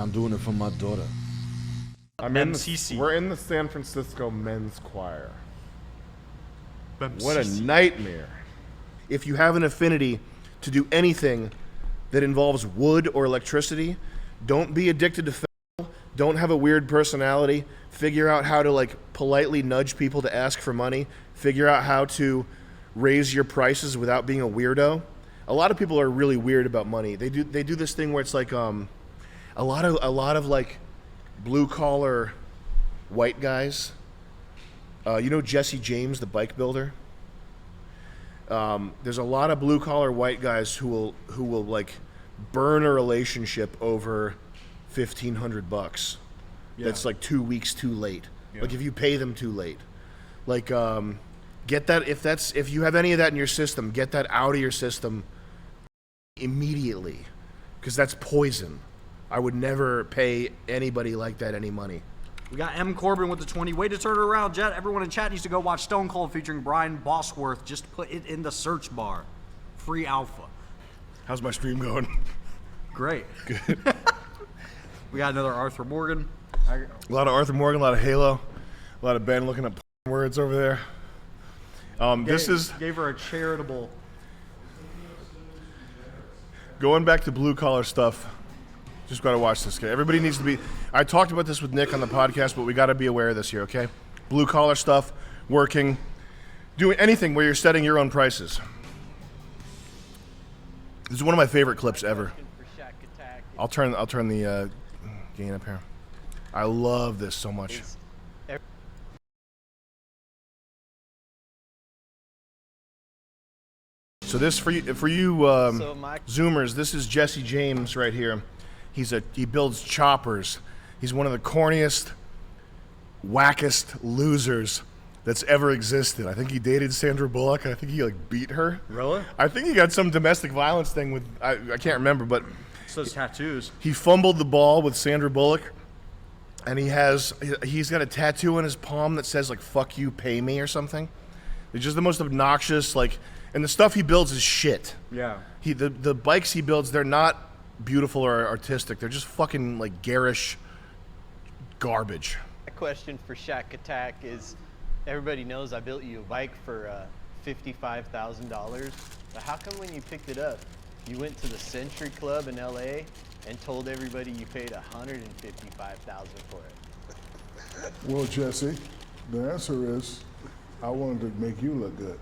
I'm doing it for my daughter. We're in the San Francisco men's choir. What a nightmare. If you have an affinity to do anything that involves wood or electricity, don't be addicted to film, don't have a weird personality, figure out how to like politely nudge people to ask for money, figure out how to raise your prices without being a weirdo. A lot of people are really weird about money. They do this thing where it's like a lot of like blue collar white guys. You know Jesse James, the bike builder? There's a lot of blue collar white guys who will like burn a relationship over $1,500. Yeah. That's like 2 weeks too late. Yeah. Like if you pay them too late. Like get that if you have any of that in your system, get that out of your system immediately, because that's poison. I would never pay anybody like that any money. We got M. Corbin with the 20. Way to turn it around, Jet. Everyone in chat needs to go watch Stone Cold featuring Brian Bosworth. Just put it in the search bar. Free alpha. How's my stream going? Great. Good. We got another Arthur Morgan. A lot of Arthur Morgan, a lot of Halo, a lot of Ben looking up words over there. Gave her a charitable. Going back to blue collar stuff. Just got to watch this guy. Everybody needs to be. I talked about this with Nick on the podcast, but we got to be aware of this here, okay? Blue collar stuff, working, doing anything where you're setting your own prices. This is one of my favorite clips ever. I'll turn the gain up here. I love this so much. So this for you Zoomers. This is Jesse James right here. He builds choppers. He's one of the corniest, wackest losers that's ever existed. I think he dated Sandra Bullock. I think he like beat her. Really? I think he got some domestic violence thing with I can't remember, but so his tattoos. He fumbled the ball with Sandra Bullock, and he's got a tattoo on his palm that says like "fuck you, pay me" or something. It's just the most obnoxious like, and the stuff he builds is shit. Yeah. The bikes he builds, they're not beautiful or artistic. They're just fucking like garish garbage. A question for Shack Attack is, everybody knows I built you a bike for $55,000, but how come when you picked it up, you went to the Century Club in LA and told everybody you paid $155,000 for it? Well, Jesse, the answer is I wanted to make you look good.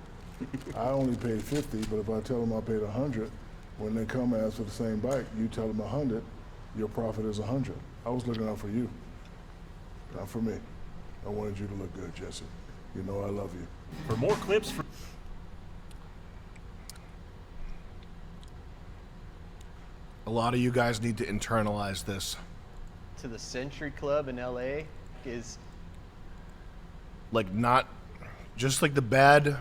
I only paid $50, but if I tell them I paid $100, when they come and ask for the same bike, you tell them $100, your profit is $100. I was looking out for you, not for me. I wanted you to look good, Jesse. You know I love you. For more clips, A lot of you guys need to internalize this. To the Century Club in LA is like not just like the bad.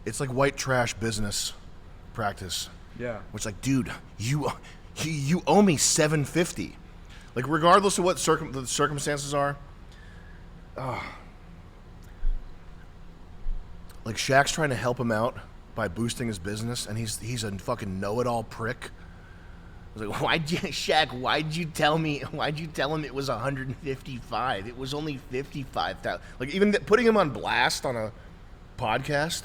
It's like white trash business practice. Yeah. Which like, dude, you owe me $750. Like regardless of what the circumstances are. Like Shaq's trying to help him out by boosting his business, and he's a fucking know-it-all prick. I was like, why'd you tell him it was 155? It was only 55,000. Like even putting him on blast on a podcast.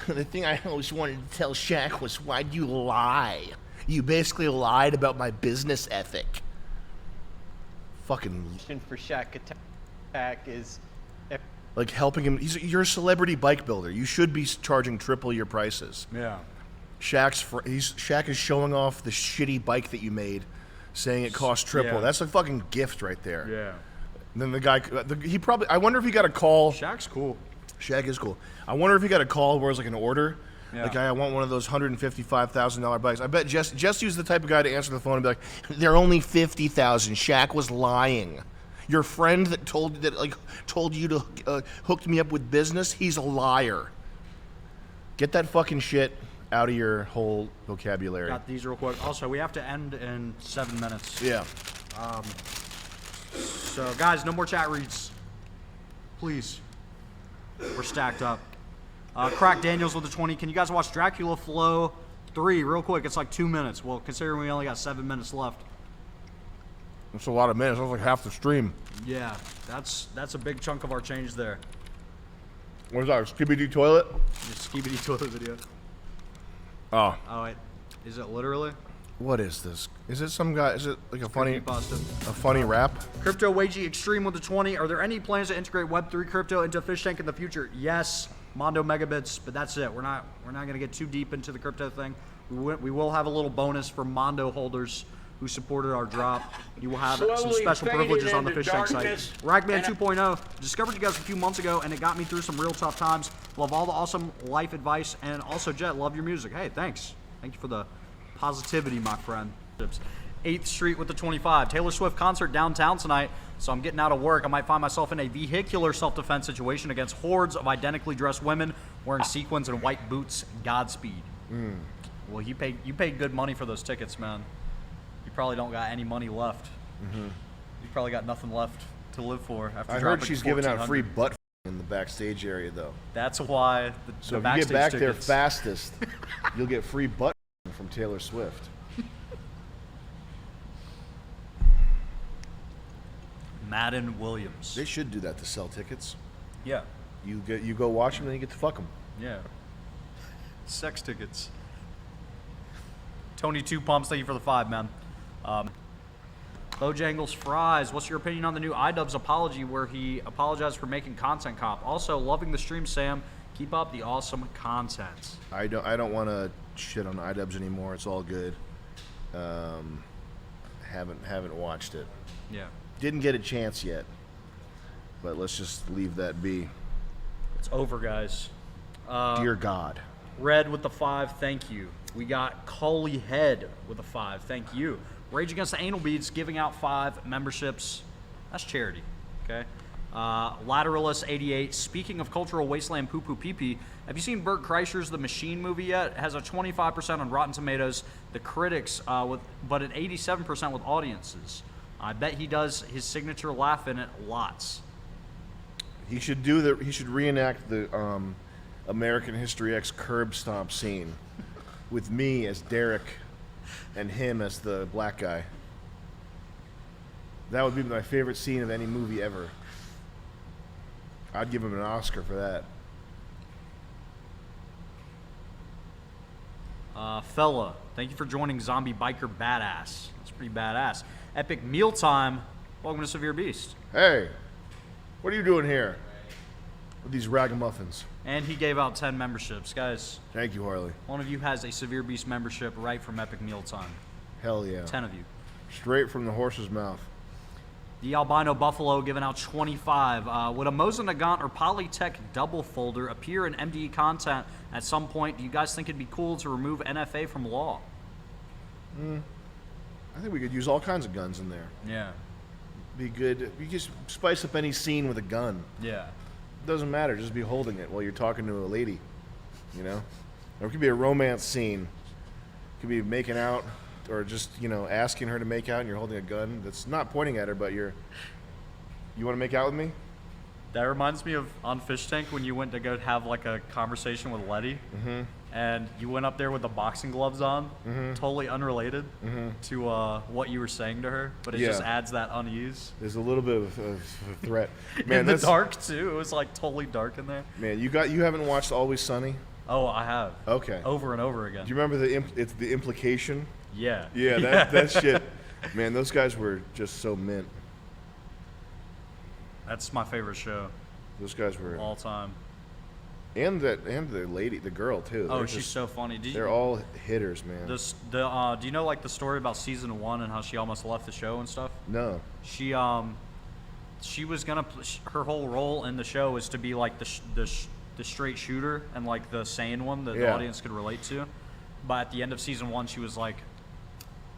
The thing I always wanted to tell Shaq was, why'd you lie? You basically lied about my business ethic. Fucking. Question for Shack Attack is like helping him. You're a celebrity bike builder. You should be charging triple your prices. Yeah. Shaq is showing off the shitty bike that you made, saying it costs triple. Yeah. That's a fucking gift right there. Yeah. And then the guy, I wonder if he got a call. Shaq's cool. Shaq is cool. I wonder if he got a call where it was like an order. Yeah. Like, I want one of those $155,000 bikes. I bet Jesse was the type of guy to answer the phone and be like, they're only $50,000. Shaq was lying. Your friend that told you to hook me up with business, he's a liar. Get that fucking shit out of your whole vocabulary. Got these real quick. Also, we have to end in 7 minutes. Yeah. So, guys, no more chat reads. Please. We're stacked up. Crack Daniels with the 20. Can you guys watch Dracula Flow 3, real quick. It's like 2 minutes. Well, considering we only got 7 minutes left. That's a lot of minutes. That's like half the stream. Yeah, that's a big chunk of our change there. What is that, Skibidi Toilet? Just skibidi toilet video. Oh. Oh, wait. Is it literally? What is this? Is it some guy? Is it like a funny Creepypasta. rap? 𝐷𝐞𝐜𝐻𝐸 Extreme with the 20. Are there any plans to integrate Web3 crypto into Fish Tank in the future? Yes. Mondo Megabits, but that's it. We're not going to get too deep into the crypto thing. We will have a little bonus for Mondo holders who supported our drop. You will have some special privileges on the Fish Tank site. Ragman 2.0. Discovered you guys a few months ago, and it got me through some real tough times. Love all the awesome life advice, and also, Jet, love your music. Hey, thanks. Thank you for the positivity, my friend. 8th Street with the 25. Taylor Swift concert downtown tonight, so I'm getting out of work. I might find myself in a vehicular self-defense situation against hordes of identically dressed women wearing sequins and white boots. Godspeed. Well, you paid good money for those tickets, man. You probably don't got any money left. You probably got nothing left to live for after I heard she's giving out free butt in the backstage area, though. That's why So the if you get back there tickets. fastest, you'll get free butt from Taylor Swift. Madden Williams. They should do that to sell tickets. Yeah. You go watch them, and then you get to fuck them. Yeah. Sex tickets. Tony 2 Pumps, thank you for the 5, man. Bojangles Fries, what's your opinion on the new Idubbbz apology where he apologized for making content cop? Also, loving the stream, Sam. Keep up the awesome content. I don't want to shit on Idubbbz anymore. It's all good. Haven't watched it. Yeah. Didn't get a chance yet. But let's just leave that be. It's over, guys. Dear God. Red with the 5, thank you. We got Coley Head with a 5, thank you. Rage Against the Anal Beads giving out 5 memberships. That's charity, okay? Lateralist 88. Speaking of cultural wasteland poo poo pee pee, have you seen Bert Kreischer's The Machine movie yet? It has a 25% on Rotten Tomatoes. The critics, but an 87% with audiences. I bet he does his signature laugh in it lots. He should reenact the American History X curb stomp scene with me as Derek and him as the black guy. That would be my favorite scene of any movie ever. I'd give him an Oscar for that. Fella, thank you for joining Zombie Biker Badass. That's pretty badass. Epic Mealtime, welcome to Severe Beast. Hey, what are you doing here with these ragamuffins? And he gave out 10 memberships. Guys, Thank you, Harley. one of you has a Severe Beast membership right from Epic Mealtime. Hell yeah. 10 of you. Straight from the horse's mouth. The Albino Buffalo giving out 25. Would a Moza Nagant or Polytech double folder appear in MDE content at some point? Do you guys think it'd be cool to remove NFA from law? I think we could use all kinds of guns in there. Yeah. Be good. You just spice up any scene with a gun. Yeah. Doesn't matter. Just be holding it while you're talking to a lady, you know? Or it could be a romance scene. It could be making out or just, asking her to make out and you're holding a gun that's not pointing at her, but you want to make out with me? That reminds me of on Fish Tank when you went to go have like a conversation with Letty, and you went up there with the boxing gloves on, totally unrelated to what you were saying to her, but it just adds that unease. There's a little bit of a threat. In the dark too, it was like totally dark in there. Man, you haven't watched Always Sunny? Oh, I have. Okay. Over and over again. Do you remember it's the implication? Yeah. Yeah, that shit. Man, those guys were just so mint. That's my favorite show Those guys were all time. and the lady, the girl too. Oh, They're she's just- so funny. They're all hitters, man. Do you know like the story about season 1 and how she almost left the show and stuff? No. She was gonna her whole role in the show is to be like the straight shooter and like the sane one that the Yeah. audience could relate to. But at the end of season 1, she was like,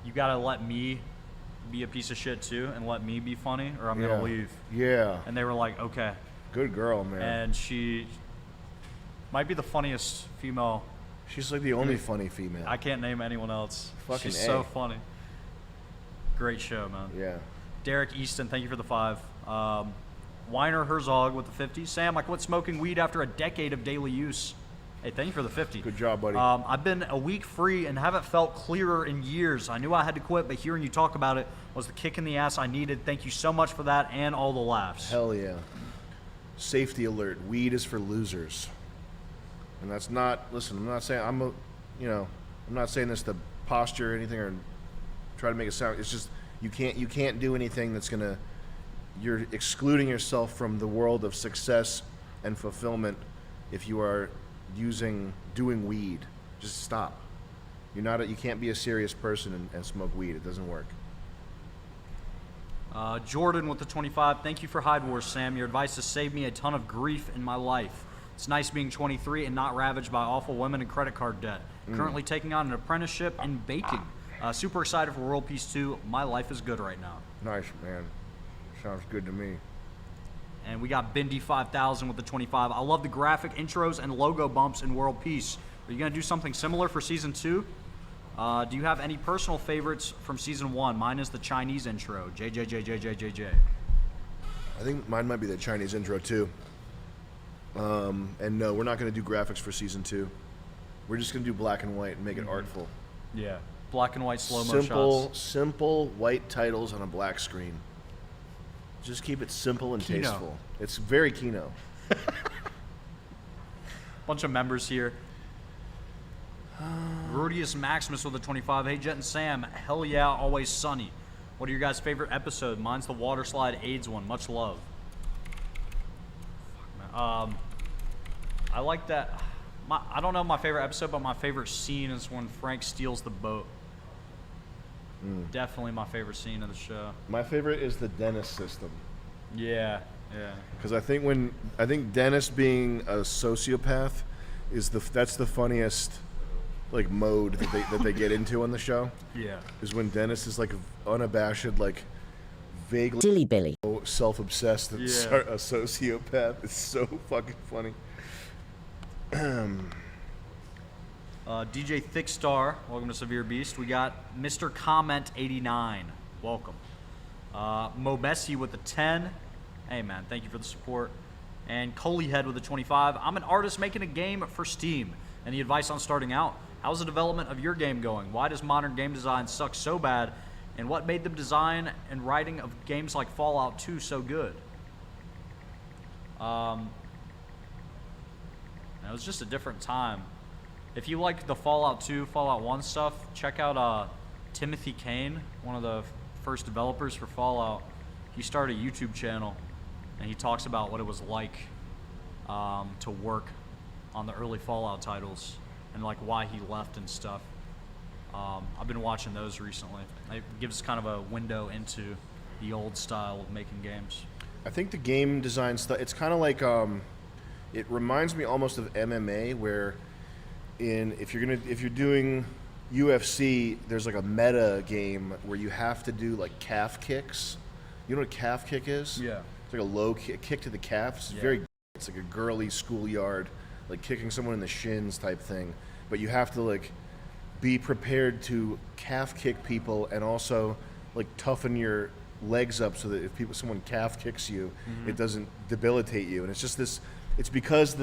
"You gotta let me be a piece of shit too, and let me be funny, or I'm gonna leave." Yeah. And they were like, "Okay." Good girl, man. And she might be the funniest female. She's like the only funny female. I can't name anyone else. Fucking She's A. so funny. Great show, man. Yeah. Derek Easton, thank you for the 5. Weiner Herzog with the 50. Sam, I quit smoking weed after a decade of daily use. Hey, thank you for the 50. Good job, buddy. I've been a week free and haven't felt clearer in years. I knew I had to quit, but hearing you talk about it was the kick in the ass I needed. Thank you so much for that and all the laughs. Hell yeah. Safety alert. Weed is for losers. And that's not, listen, I'm not saying, I'm not saying this to posture or anything or try to make it sound, it's just, you can't do anything that's gonna, you're excluding yourself from the world of success and fulfillment if you are doing weed. Just stop. You can't be a serious person and smoke weed. It doesn't work. Jordan with the 25. Thank you for Hyde Wars, Sam. Your advice has saved me a ton of grief in my life. It's nice being 23 and not ravaged by awful women and credit card debt. Currently taking on an apprenticeship in baking. Super excited for World Peace 2. My life is good right now. Nice, man. Sounds good to me. And we got Bindi 5000 with the 25. I love the graphic intros and logo bumps in World Peace. Are you going to do something similar for Season 2? Do you have any personal favorites from Season 1? Mine is the Chinese intro. JJJJJJJ. I think mine might be the Chinese intro, too. And no, we're not going to do graphics for Season 2. We're just going to do black and white and make it artful. Yeah. Black and white slow-mo shots. Simple white titles on a black screen. Just keep it simple and tasteful. It's very Kino. Bunch of members here. Rudius Maximus with a 25. Hey, Jet and Sam. Hell yeah, always sunny. What are your guys' favorite episode? Mine's the water slide AIDS one. Much love. Fuck, man. I like that. I don't know my favorite episode, but my favorite scene is when Frank steals the boat. Definitely my favorite scene of the show. My favorite is the Dennis system. Yeah. Because I think Dennis being a sociopath that's the funniest like mode that they get into on the show. Yeah. Is when Dennis is like unabashed, like vaguely Dilly Billy. self-obsessed and a sociopath. It's so fucking funny. DJ Thickstar, welcome to Severe Beast. We got Mr. Comment 89, welcome. Mobessi with the 10. Hey man, thank you for the support. And Coley Head with the 25. I'm an artist making a game for Steam. Any advice on starting out? How's the development of your game going? Why does modern game design suck so bad? And what made the design and writing of games like Fallout 2 so good? It was just a different time. If you like the Fallout 2, Fallout 1 stuff, check out Timothy Kane, one of the first developers for Fallout. He started a YouTube channel, and he talks about what it was like to work on the early Fallout titles and like why he left and stuff. I've been watching those recently. It gives kind of a window into the old style of making games. I think the game design stuff, it's kind of like, it reminds me almost of MMA, where if you're doing UFC, there's like a meta game where you have to do like calf kicks. You know what a calf kick is? Yeah. It's like a low kick to the calf. It's like a girly schoolyard, like kicking someone in the shins type thing. But you have to like be prepared to calf kick people and also like toughen your legs up so that if someone calf kicks you, it doesn't debilitate you. And it's just this. It's because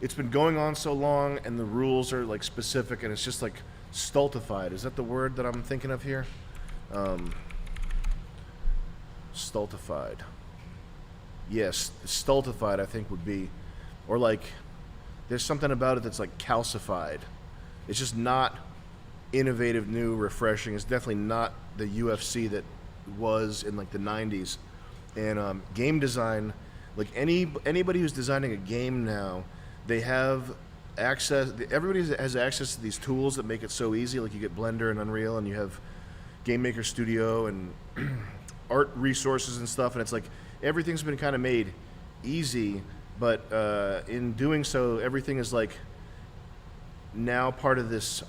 it's been going on so long and the rules are like specific and it's just like stultified. Is that the word that I'm thinking of here? Stultified. Yes, stultified I think would be, or like there's something about it that's like calcified. It's just not innovative, new, refreshing. It's definitely not the UFC that was in like the 90s. And game design, like anybody who's designing a game now, they have access. Everybody has access to these tools that make it so easy. Like you get Blender and Unreal, and you have Game Maker Studio and art resources and stuff. And it's like everything's been kind of made easy, but in doing so, everything is like now part of this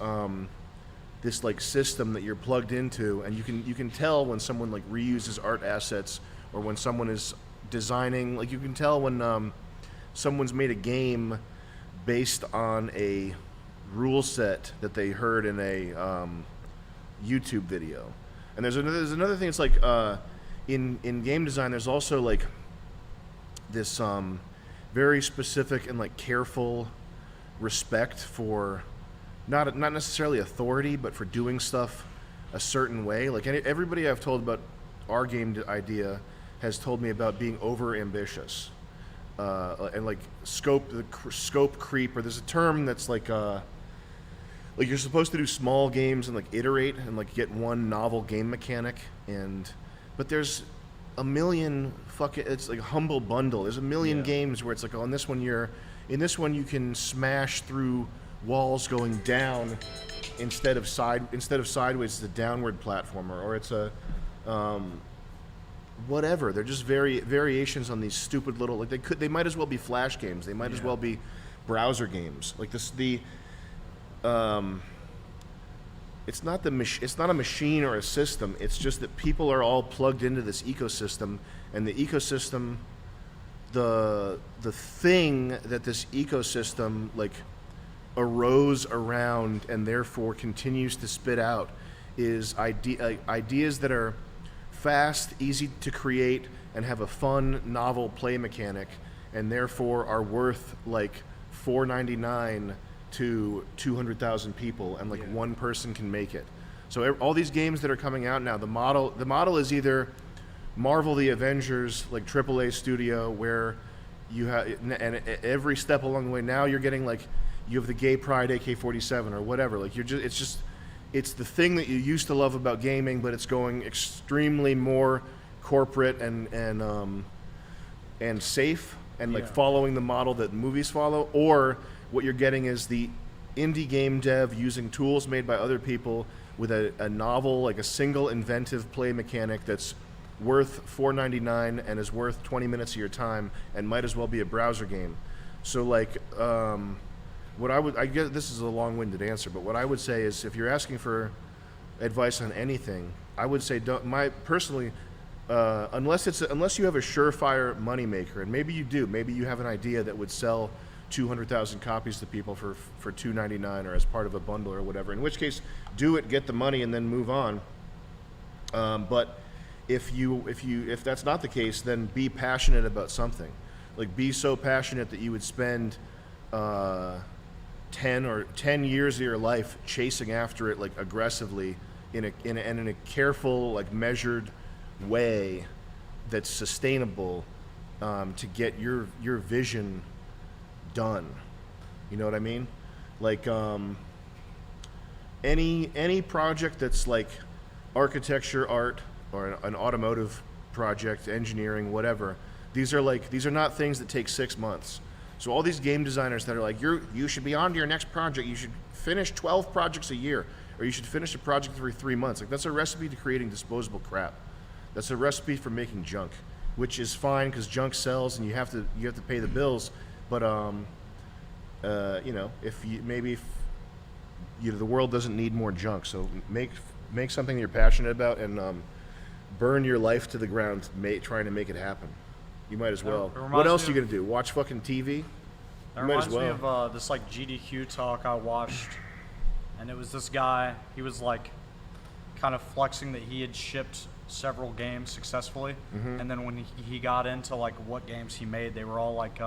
this like system that you're plugged into, and you can tell when someone like reuses art assets. Or when someone is designing, like you can tell when someone's made a game based on a rule set that they heard in a YouTube video. And there's another thing. It's like in game design, there's also like this very specific and like careful respect for not necessarily authority, but for doing stuff a certain way. Like everybody I've told about our game idea has told me about being over ambitious and like scope creep, or there's a term that's like you're supposed to do small games and like iterate and like get one novel game mechanic, but there's a million it's like a humble bundle. There's a million games where it's like, oh, in this one you can smash through walls going down instead of sideways. It's a downward platformer, or it's a whatever. They're just variations on these stupid little, like they might as well be flash games. They might as well be browser games. Like it's not a machine or a system. It's just that people are all plugged into this ecosystem, and the ecosystem, the thing that this ecosystem like arose around and therefore continues to spit out is ideas that are fast, easy to create, and have a fun, novel play mechanic, and therefore are worth like $4.99 to 200,000 people, and like one person can make it. So all these games that are coming out now, the model is either Marvel the Avengers, like AAA studio, where you have, and every step along the way now you're getting like, you have the Gay Pride AK-47 or whatever. Like it's the thing that you used to love about gaming, but it's going extremely more corporate and safe, and like following the model that movies follow. Or what you're getting is the indie game dev using tools made by other people with a novel, like a single inventive play mechanic that's worth $4.99 and is worth 20 minutes of your time and might as well be a browser game. So like, I guess this is a long-winded answer, but what I would say is, if you're asking for advice on anything, I would say unless you have a surefire moneymaker, and maybe you do, maybe you have an idea that would sell 200,000 copies to people for $2.99 or as part of a bundle or whatever, in which case do it, get the money, and then move on. But if that's not the case, then be passionate about something. Like, be so passionate that you would spend 10 years of your life chasing after it, like aggressively, in a careful, like measured way that's sustainable, to get your vision done. You know what I mean? Like any project that's like architecture, art, or an automotive project, engineering, whatever. These are not things that take 6 months. So all these game designers that are like, you should be on to your next project. You should finish 12 projects a year, or you should finish a project every 3 months. Like, that's a recipe to creating disposable crap. That's a recipe for making junk, which is fine because junk sells and you have to pay the bills. But if the world doesn't need more junk, so make something you're passionate about, and burn your life to the ground trying to make it happen. You might as well. What else are you gonna do? Watch fucking TV? That reminds me of this like GDQ talk I watched, and it was this guy. He was like kind of flexing that he had shipped several games successfully, and then when he got into like what games he made, they were all like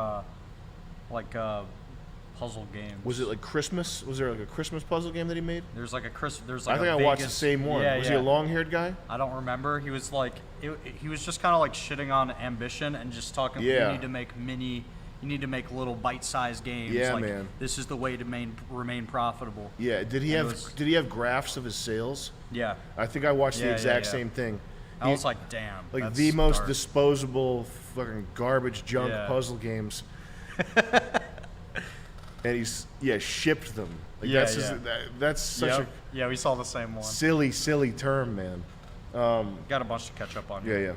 puzzle games. Was it like Christmas? Was there like a Christmas puzzle game that he made? There's like a I think I watched the same one. Was he a long-haired guy? I don't remember. He was like, he was just kind of like shitting on ambition and just talking. You need to make you need to make little bite-sized games. Yeah, like, man. This is the way to remain profitable. Yeah. Did he have graphs of his sales? Yeah. I think I watched the exact same thing. I was like, damn. Like that's the most dark. Disposable fucking garbage junk puzzle games. And he's shipped them. Like that's such a we saw the same one. Silly term, man. Got a bunch to catch up on. Yeah.